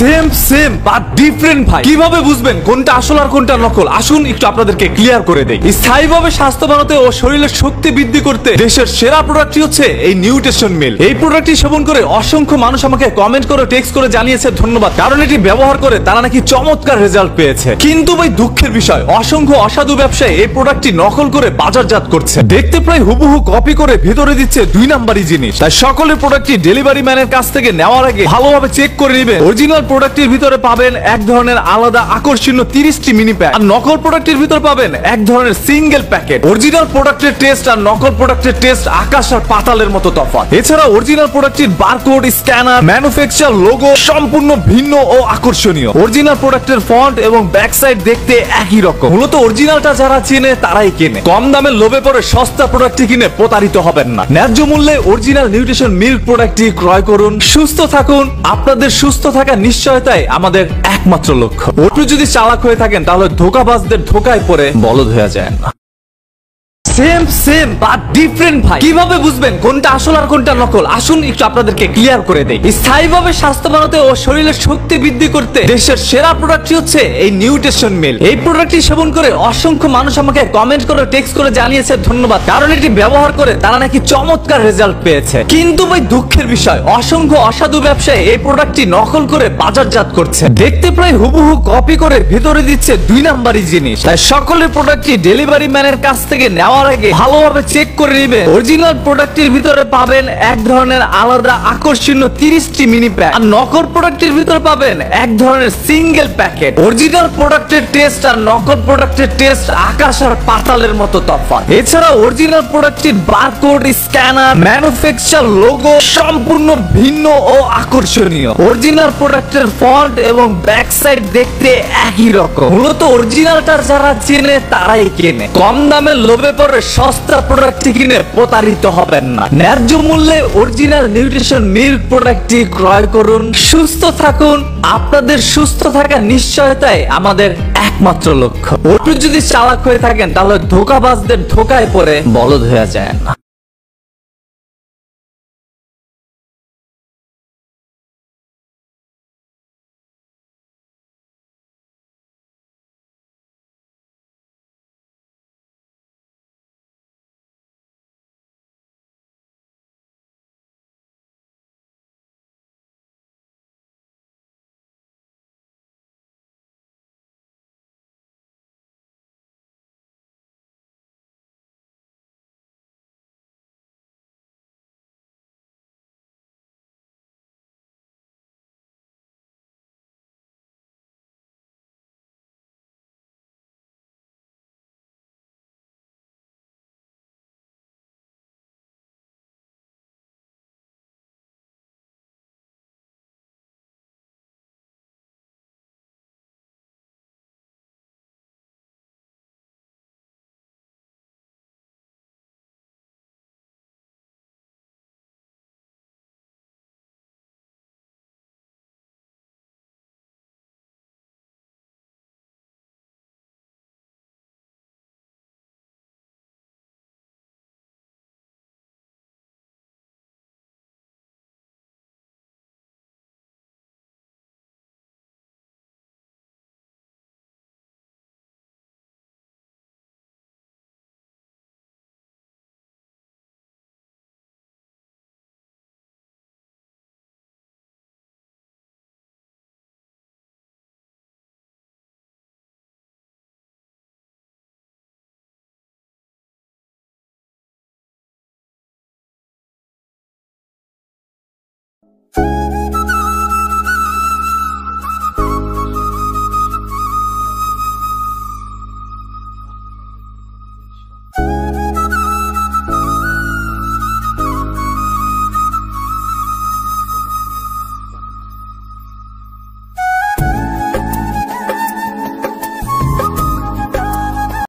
Same same but different ভাই। কিভাবে বুঝবেন কোনটা আসল আর কোনটা নকল? আসুন একটু আপনাদেরকে ক্লিয়ার করে দেই। স্থায়ীভাবে স্বাস্থ্য বানাতে ও শরীরের শক্তি বৃদ্ধি করতে দেশের সেরা প্রোডাক্টটি হচ্ছে এই নিউট্রিশন মিল। এই প্রোডাক্টটি সেবন করে অসংখ্য মানুষ আমাকে কমেন্ট করে টেক্সট করে জানিয়েছে ধন্যবাদ, কারণ এটি ব্যবহার করে তারা নাকি চমৎকার রেজাল্ট পেয়েছে। কিন্তু ভাই দুঃখের বিষয়, অসংখ্য অসাধু ব্যবসায়ী এই প্রোডাক্টটি নকল করে বাজারজাত করছে। দেখতে প্রায় হুবহু কপি করে ভিতরে দিচ্ছে দুই নাম্বারই জিনিস। তাই সকলের প্রোডাক্টটি ডেলিভারি ম্যানের কাছ থেকে নেওয়ার আগে ভালোভাবে চেক করে নেবেন। অরিজিনাল প্রোডাক্টের ভিতরে পাবেন এক ধরনের আলাদা আকর্ষণীয় 30টি মিনি প্যাক, আর নকল প্রোডাক্টের ভিতরে পাবেন এক ধরনের সিঙ্গেল প্যাকেট। অরিজিনাল প্রোডাক্টের টেস্ট আর নকল প্রোডাক্টের টেস্ট আকাশ আর পাতালের মতো তফাৎ। এছাড়া অরিজিনাল প্রোডাক্টের বারকোড, স্ক্যানার, ম্যানুফ্যাকচার লোগো সম্পূর্ণ ভিন্ন ও আকর্ষণীয়। অরিজিনাল প্রোডাক্টের ফন্ট এবং ব্যাক সাইড দেখতে একই রকম। মূলত অরিজিনালটা যারা চেনে তারাই কেনে। কম দামে লোভে পড়ে সস্তা প্রোডাক্টটি কিনে প্রতারিত হবেন না। ন্যায্য মূল্যে অরিজিনাল নিউট্রিশন মিল্ক প্রোডাক্টটি ক্রয় করুন, সুস্থ থাকুন। আপনাদের সুস্থ থাকার নিশ্চয়তাই আমাদের একমাত্র লক্ষ্য। একটু যদি চালাক হয়ে থাকেন তাহলে ধোঁকাবাজদের ধোঁকায় পড়ে বলদ হয়ে যায় না। সেম সেম বাট ডিফারেন্ট ভাই। কিভাবে বুঝবেন কোনটা আসল আর কোনটা নকল? আসুন একটু আপনাদেরকে ক্লিয়ার করে দেই। স্থায়ীভাবে স্বাস্থ্য বানাতে ও শরীরের শক্তি বৃদ্ধি করতে দেশের সেরা প্রোডাক্টটি হচ্ছে এই নিউট্রিশন মিল। এই প্রোডাক্টটি সেবন করে অসংখ্য মানুষ আমাকে কমেন্ট করে টেক্সট করে জানিয়েছে ধন্যবাদ, কারণ এটি ব্যবহার করে তারা নাকি চমৎকার রেজাল্ট পেয়েছে। কিন্তু ভাই দুঃখের বিষয়, অসংখ্য অসাধু ব্যবসায়ী এই প্রোডাক্টটি নকল করে বাজারজাত করছে। দেখতে প্রায় হুবহু কপি করে ভিতরে দিচ্ছে দুই নাম্বারই জিনিস। তাই সকলের প্রোডাক্টটি ডেলিভারি ম্যানের কাছ থেকে নেওয়ার আগে ভালোভাবে চেক করে নেবেন। অরিজিনাল প্রোডাক্টের ভিতরে পাবেন এক ধরনের আলাদা আকর্ষণীয় 30টি মিনি প্যাক, আর নকল প্রোডাক্টের ভিতরে পাবেন এক ধরনের সিঙ্গেল প্যাকেট। অরিজিনাল প্রোডাক্টের টেস্ট আর নকল প্রোডাক্টের টেস্ট আকাশ আর পাতালের মতো তফাৎ। এছাড়া অরিজিনাল প্রোডাক্টের বারকোড, স্ক্যানার, ম্যানুফ্যাকচার লোগো সম্পূর্ণ ভিন্ন ও আকর্ষণীয়। অরিজিনাল প্রোডাক্টের ফন্ট এবং ব্যাক সাইড দেখতে একই রকম। মূলত অরিজিনালটা যারা চেনে তারাই কেনে। কম দামে লোভে পড়ে সস্তা প্রোডাক্টটি কিনে প্রতারিত হবেন না। ন্যায্য মূল্যে অরিজিনাল নিউট্রিশন মিল্ক প্রোডাক্টটি ক্রয় করুন, সুস্থ থাকুন। আপনাদের সুস্থ থাকার নিশ্চয়তাই আমাদের একমাত্র লক্ষ্য। একটু যদি চালাক হয়ে থাকেন তাহলে ধোঁকাবাজদের ধোঁকায় পড়ে বলদ হয়ে যায় না।